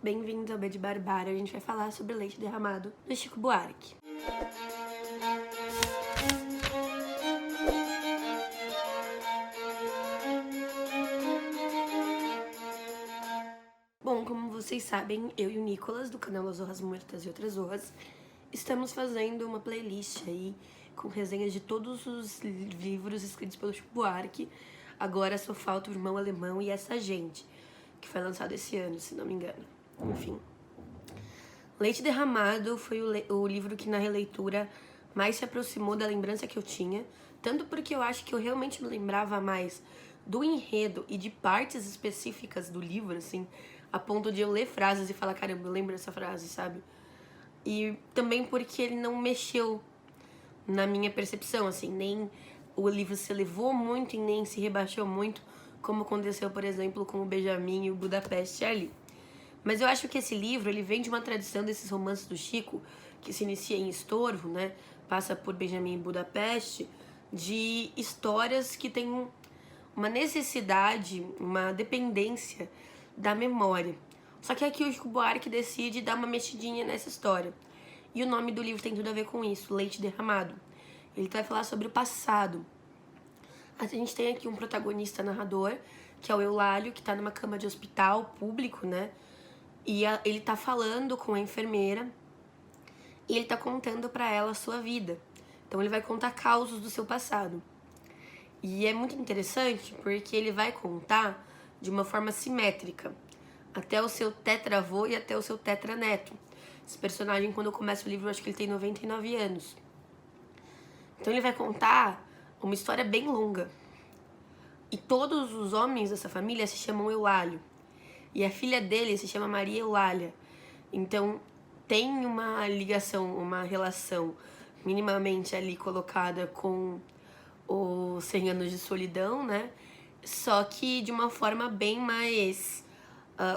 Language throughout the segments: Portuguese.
Bem-vindos ao Bê de Barbário. A gente vai falar sobre Leite Derramado, do Chico Buarque. Bom, como vocês sabem, eu e o Nicolas, do canal As Zorras Muertas e Outras Zorras, estamos fazendo uma playlist aí com resenhas de todos os livros escritos pelo Chico Buarque. Agora só falta o Irmão Alemão e Essa Gente, que foi lançado esse ano, se não me engano. Enfim. Leite Derramado foi o livro que na releitura mais se aproximou da lembrança que eu tinha, tanto porque eu acho que eu realmente me lembrava mais do enredo e de partes específicas do livro, assim, a ponto de eu ler frases e falar, caramba, eu lembro dessa frase, sabe? E também porque ele não mexeu na minha percepção, assim, nem o livro se elevou muito e nem se rebaixou muito, como aconteceu, por exemplo, com o Benjamin e o Budapeste ali. Mas eu acho que esse livro, ele vem de uma tradição desses romances do Chico, que se inicia em Estorvo, né? Passa por Benjamin e Budapeste, de histórias que têm uma necessidade, uma dependência da memória. Só que aqui o Chico Buarque decide dar uma mexidinha nessa história. E o nome do livro tem tudo a ver com isso, Leite Derramado. Ele vai falar sobre o passado. A gente tem aqui um protagonista narrador, que é o Eulálio, que tá numa cama de hospital público, né? E ele tá falando com a enfermeira e ele tá contando pra ela a sua vida. Então ele vai contar causos do seu passado. E é muito interessante porque ele vai contar de uma forma simétrica, até o seu tetravô e até o seu tetraneto. Esse personagem, quando eu começo o livro, eu acho que ele tem 99 anos. Então ele vai contar uma história bem longa. E todos os homens dessa família se chamam Eulálio. E a filha dele se chama Maria Eulália. Então tem uma ligação, uma relação minimamente ali colocada com os 100 anos de solidão, né? Só que de uma forma bem mais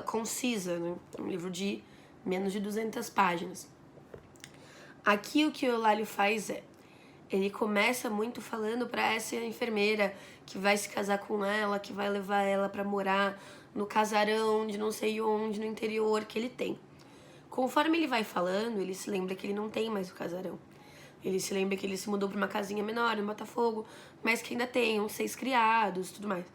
concisa, né? Um livro de menos de 200 páginas. Aqui o que o Eulálio faz ele começa muito falando para essa enfermeira que vai se casar com ela, que vai levar ela para morar no casarão de não sei onde, no interior que ele tem. Conforme ele vai falando, ele se lembra que ele não tem mais o casarão. Ele se lembra que ele se mudou para uma casinha menor, em Botafogo, mas que ainda tem uns 6 criados, tudo mais.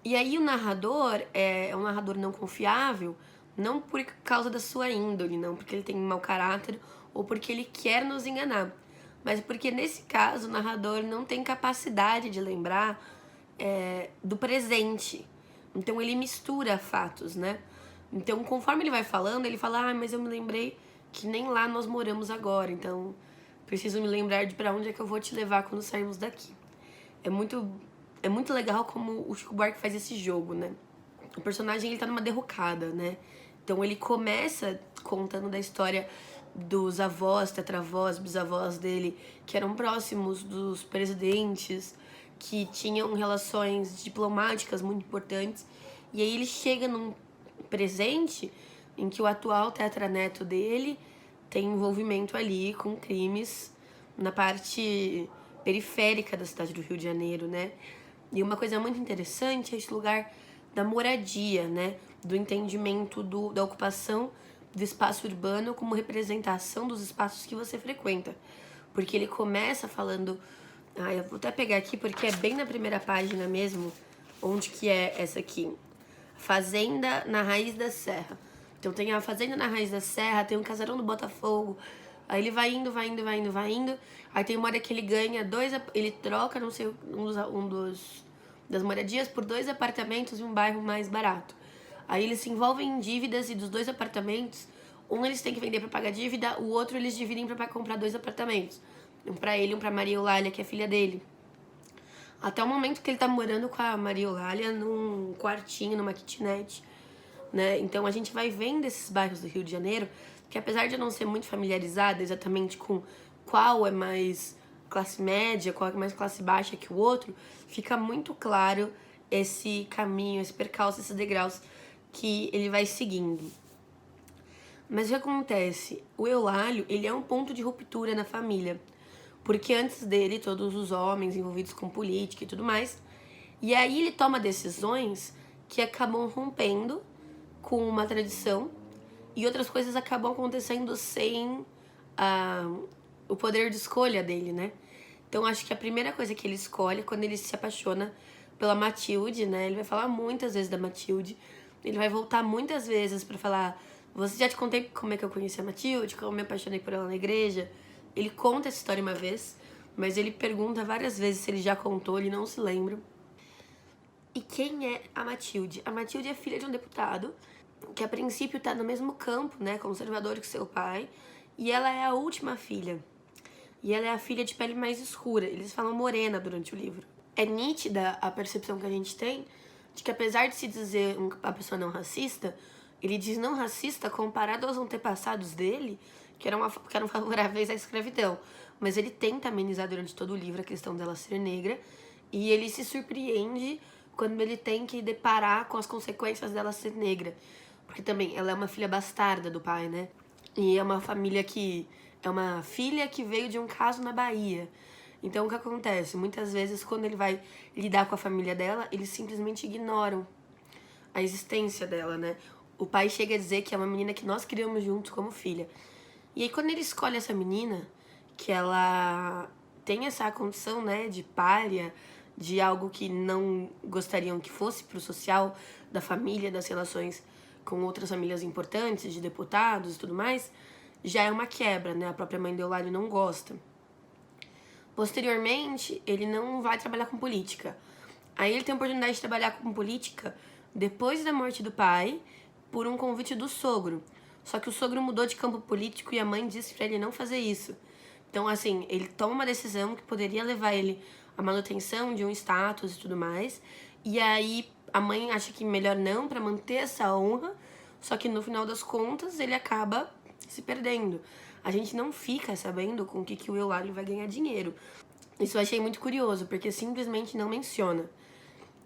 E aí o narrador é um narrador não confiável, não por causa da sua índole, não porque ele tem um mau caráter ou porque ele quer nos enganar, mas porque nesse caso o narrador não tem capacidade de lembrar do presente. Então ele mistura fatos, né? Então conforme ele vai falando, ele fala, mas eu me lembrei que nem lá nós moramos agora, então preciso me lembrar de pra onde é que eu vou te levar quando sairmos daqui. É muito legal como o Chico Buarque faz esse jogo, né? O personagem, ele tá numa derrocada, né? Então ele começa contando da história dos avós, tetravós, bisavós dele, que eram próximos dos presidentes, que tinham relações diplomáticas muito importantes. E aí ele chega num presente em que o atual tetraneto dele tem envolvimento ali com crimes na parte periférica da cidade do Rio de Janeiro, né? E uma coisa muito interessante é esse lugar da moradia, né? Do entendimento da ocupação do espaço urbano como representação dos espaços que você frequenta. Porque ele começa falando... eu vou até pegar aqui porque é bem na primeira página mesmo, onde que é essa aqui. Fazenda na Raiz da Serra. Então tem a Fazenda na Raiz da Serra, tem um casarão do Botafogo. Aí ele vai indo. Aí tem uma hora que ele ganha ele troca, não sei, das moradias por 2 apartamentos em um bairro mais barato. Aí eles se envolvem em dívidas e dos 2 apartamentos, um eles têm que vender pra pagar dívida, o outro eles dividem pra comprar 2 apartamentos. Um pra ele e um pra Maria Eulália, que é a filha dele. Até o momento que ele tá morando com a Maria Eulália num quartinho, numa kitnet, né? Então a gente vai vendo esses bairros do Rio de Janeiro, que apesar de eu não ser muito familiarizada exatamente com qual é mais classe média, qual é mais classe baixa que o outro, fica muito claro esse caminho, esse percalço, esses degraus que ele vai seguindo. Mas o que acontece? O Eulálio, ele é um ponto de ruptura na família, porque antes dele, todos os homens envolvidos com política e tudo mais, e aí ele toma decisões que acabam rompendo com uma tradição e outras coisas acabam acontecendo sem o poder de escolha dele, né? Então acho que a primeira coisa que ele escolhe é quando ele se apaixona pela Matilde, né? Ele vai falar muitas vezes da Matilde, ele vai voltar muitas vezes pra falar: você já te contei como é que eu conheci a Matilde, como eu me apaixonei por ela na igreja? Ele conta essa história uma vez, mas ele pergunta várias vezes se ele já contou, ele não se lembra. E quem é a Matilde? A Matilde é filha de um deputado, que a princípio tá no mesmo campo, né, conservador que seu pai, e ela é a última filha. E ela é a filha de pele mais escura, eles falam morena durante o livro. É nítida a percepção que a gente tem de que, apesar de se dizer uma pessoa não racista, ele diz não racista comparado aos antepassados dele, que eram favoráveis à escravidão. Mas ele tenta amenizar durante todo o livro a questão dela ser negra, e ele se surpreende quando ele tem que deparar com as consequências dela ser negra. Porque também ela é uma filha bastarda do pai, né? E é uma família que... é uma filha que veio de um caso na Bahia. Então o que acontece? Muitas vezes quando ele vai lidar com a família dela, eles simplesmente ignoram a existência dela, né? O pai chega a dizer que é uma menina que nós criamos juntos como filha. E aí quando ele escolhe essa menina, que ela tem essa condição, né, de palha, de algo que não gostariam que fosse pro social da família, das relações com outras famílias importantes, de deputados e tudo mais, já é uma quebra, né? A própria mãe de Eulália não gosta. Posteriormente, ele não vai trabalhar com política. Aí ele tem a oportunidade de trabalhar com política depois da morte do pai, por um convite do sogro. Só que o sogro mudou de campo político e a mãe disse pra ele não fazer isso. Então, assim, ele toma uma decisão que poderia levar ele à manutenção de um status e tudo mais. E aí a mãe acha que melhor não, pra manter essa honra. Só que no final das contas ele acaba se perdendo. A gente não fica sabendo com o que o Eulália vai ganhar dinheiro. Isso eu achei muito curioso, porque simplesmente não menciona.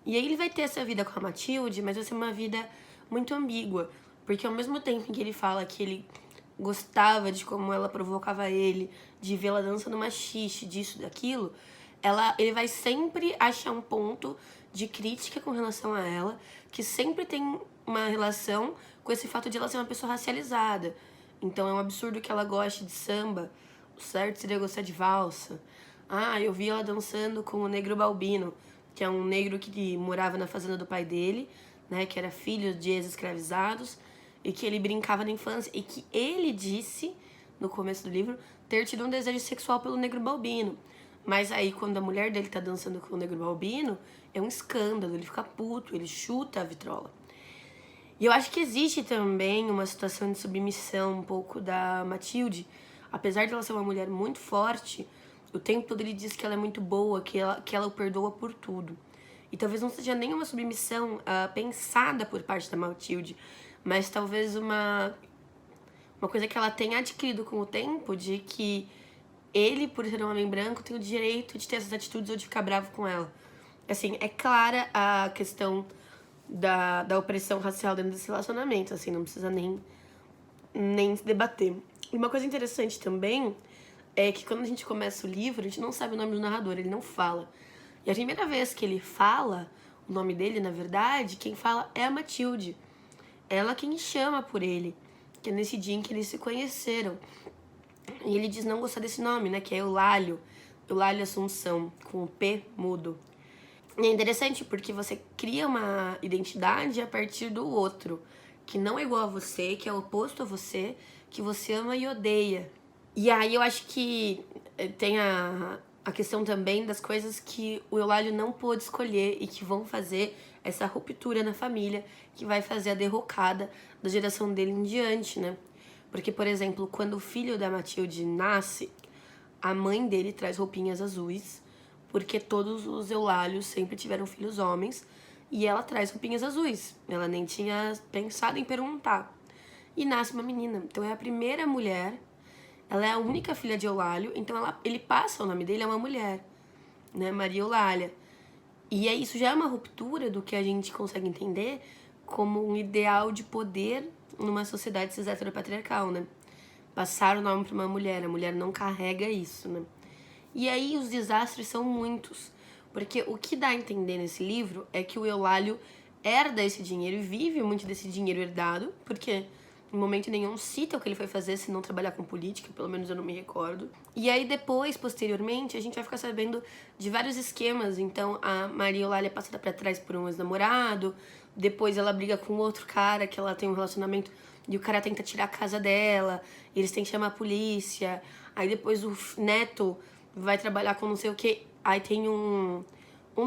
E aí ele vai ter essa vida com a Matilde, mas vai ser uma vida muito ambígua. Porque ao mesmo tempo em que ele fala que ele gostava de como ela provocava ele, de vê-la dançando machixe, disso, daquilo, ele vai sempre achar um ponto de crítica com relação a ela, que sempre tem uma relação com esse fato de ela ser uma pessoa racializada. Então é um absurdo que ela goste de samba, o certo seria gostar de valsa. Ah, eu vi ela dançando com o Negro Balbino, que é um negro que morava na fazenda do pai dele, né, que era filho de ex-escravizados, e que ele brincava na infância, e que ele disse, no começo do livro, ter tido um desejo sexual pelo Negro Balbino. Mas aí, quando a mulher dele tá dançando com o Negro Balbino, é um escândalo, ele fica puto, ele chuta a vitrola. E eu acho que existe também uma situação de submissão um pouco da Matilde. Apesar de ela ser uma mulher muito forte, o tempo todo ele diz que ela é muito boa, que ela o perdoa por tudo. E talvez não seja nenhuma submissão pensada por parte da Matilde, mas talvez uma coisa que ela tenha adquirido com o tempo, de que ele, por ser um homem branco, tem o direito de ter essas atitudes ou de ficar bravo com ela. Assim, é clara a questão da opressão racial dentro desse relacionamento, assim, não precisa nem se debater. E uma coisa interessante também é que quando a gente começa o livro, a gente não sabe o nome do narrador, ele não fala. E a primeira vez que ele fala o nome dele, na verdade, quem fala é a Matilde. Ela quem chama por ele, que é nesse dia em que eles se conheceram. E ele diz não gostar desse nome, né, que é Eulálio Assunção, com o P mudo. E é interessante porque você cria uma identidade a partir do outro, que não é igual a você, que é oposto a você, que você ama e odeia. E aí eu acho que tem a questão também das coisas que o Eulálio não pôde escolher e que vão fazer essa ruptura na família, que vai fazer a derrocada da geração dele em diante, né? Porque, por exemplo, quando o filho da Matilde nasce, a mãe dele traz roupinhas azuis, porque todos os Eulálios sempre tiveram filhos homens, e ela traz roupinhas azuis. Ela nem tinha pensado em perguntar. E nasce uma menina. Então é a primeira mulher, ela é a única filha de Eulálio, então ele passa o nome dele a uma mulher, né? Maria Eulália. E isso já é uma ruptura do que a gente consegue entender como um ideal de poder numa sociedade cis heteropatriarcal, né? Passar o nome para uma mulher, a mulher não carrega isso, né? E aí os desastres são muitos, porque o que dá a entender nesse livro é que o Eulálio herda esse dinheiro e vive muito desse dinheiro herdado, porque em momento nenhum cita o que ele foi fazer se não trabalhar com política, pelo menos eu não me recordo. E aí depois, posteriormente, a gente vai ficar sabendo de vários esquemas. Então a Maria Eulália é passada pra trás por um ex-namorado, depois ela briga com outro cara que ela tem um relacionamento e o cara tenta tirar a casa dela, e eles têm que chamar a polícia. Aí depois o neto vai trabalhar com não sei o que, aí tem um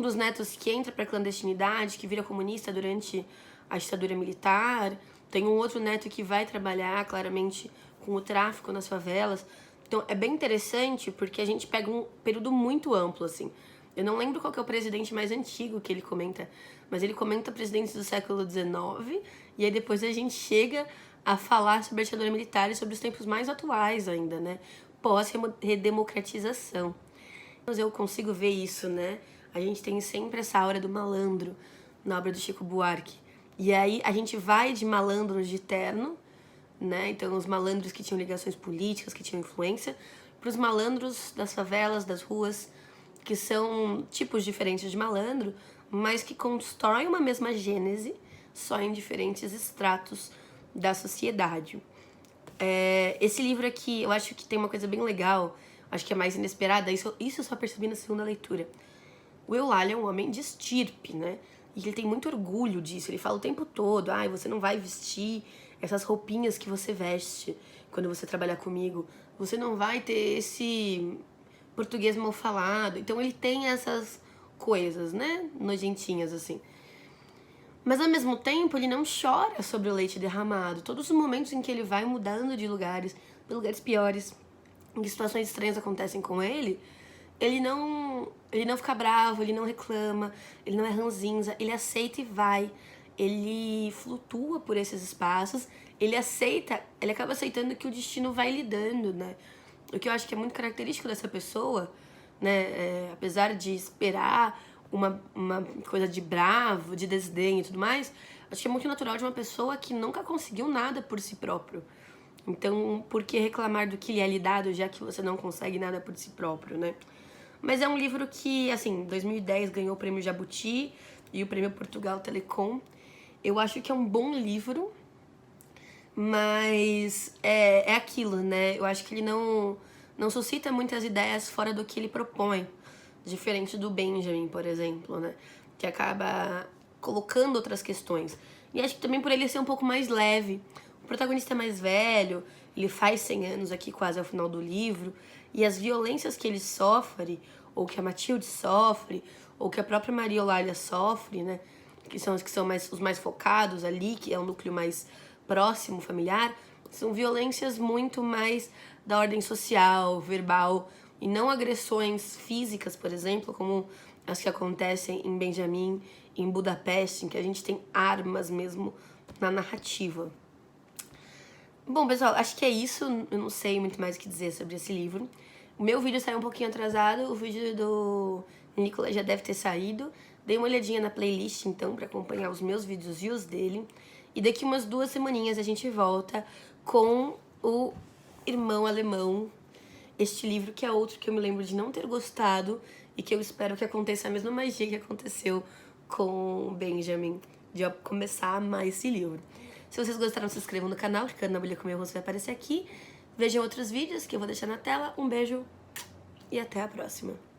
dos netos que entra pra clandestinidade, que vira comunista durante a ditadura militar. Tem um outro neto que vai trabalhar claramente com o tráfico nas favelas. Então é bem interessante porque a gente pega um período muito amplo, assim. Eu não lembro qual que é o presidente mais antigo que ele comenta, mas ele comenta presidentes do século XIX, e aí depois a gente chega a falar sobre a ditadura militar e sobre os tempos mais atuais ainda, né? Pós-redemocratização. Mas eu consigo ver isso, né? A gente tem sempre essa aura do malandro na obra do Chico Buarque. E aí a gente vai de malandros de terno, né? Então os malandros que tinham ligações políticas, que tinham influência, para os malandros das favelas, das ruas, que são tipos diferentes de malandro, mas que constroem uma mesma gênese, só em diferentes estratos da sociedade. Esse livro aqui, eu acho que tem uma coisa bem legal, acho que é mais inesperada, isso eu só percebi na segunda leitura. O Eulália é um homem de estirpe, né? E ele tem muito orgulho disso. Ele fala o tempo todo, você não vai vestir essas roupinhas que você veste quando você trabalhar comigo. Você não vai ter esse português mal falado. Então ele tem essas coisas, né? Nojentinhas, assim. Mas ao mesmo tempo ele não chora sobre o leite derramado. Todos os momentos em que ele vai mudando de lugares, para lugares piores, em que situações estranhas acontecem com ele não fica bravo, ele não reclama, ele não é ranzinza, ele aceita e vai. Ele flutua por esses espaços, ele acaba aceitando que o destino vai lidando, né? O que eu acho que é muito característico dessa pessoa, né? Apesar de esperar uma coisa de bravo, de desdém e tudo mais, acho que é muito natural de uma pessoa que nunca conseguiu nada por si próprio. Então, por que reclamar do que lhe é lhe dado, já que você não consegue nada por si próprio, né? Mas é um livro que, assim, em 2010 ganhou o prêmio Jabuti e o prêmio Portugal Telecom. Eu acho que é um bom livro, mas é aquilo, né? Eu acho que ele não suscita muitas ideias fora do que ele propõe. Diferente do Benjamin, por exemplo, né? Que acaba colocando outras questões. E acho que também por ele ser um pouco mais leve. O protagonista é mais velho, ele faz 100 anos aqui quase ao final do livro, e as violências que ele sofre, ou que a Matilde sofre, ou que a própria Maria Eulália sofre, né? Que são os que são os mais focados ali, que é um núcleo mais próximo, familiar, são violências muito mais da ordem social, verbal, e não agressões físicas, por exemplo, como as que acontecem em Benjamin, em Budapeste, em que a gente tem armas mesmo na narrativa. Bom, pessoal, acho que é isso. Eu não sei muito mais o que dizer sobre esse livro. O meu vídeo saiu um pouquinho atrasado, o vídeo do Nicolas já deve ter saído. Dei uma olhadinha na playlist, então, pra acompanhar os meus vídeos e os dele. E daqui umas 2 semaninhas a gente volta com o Irmão Alemão. Este livro que é outro que eu me lembro de não ter gostado e que eu espero que aconteça a mesma magia que aconteceu com Benjamin, de eu começar a amar esse livro. Se vocês gostaram, se inscrevam no canal, clicando na bolha com meu rosto vai aparecer aqui. Vejam outros vídeos que eu vou deixar na tela. Um beijo e até a próxima.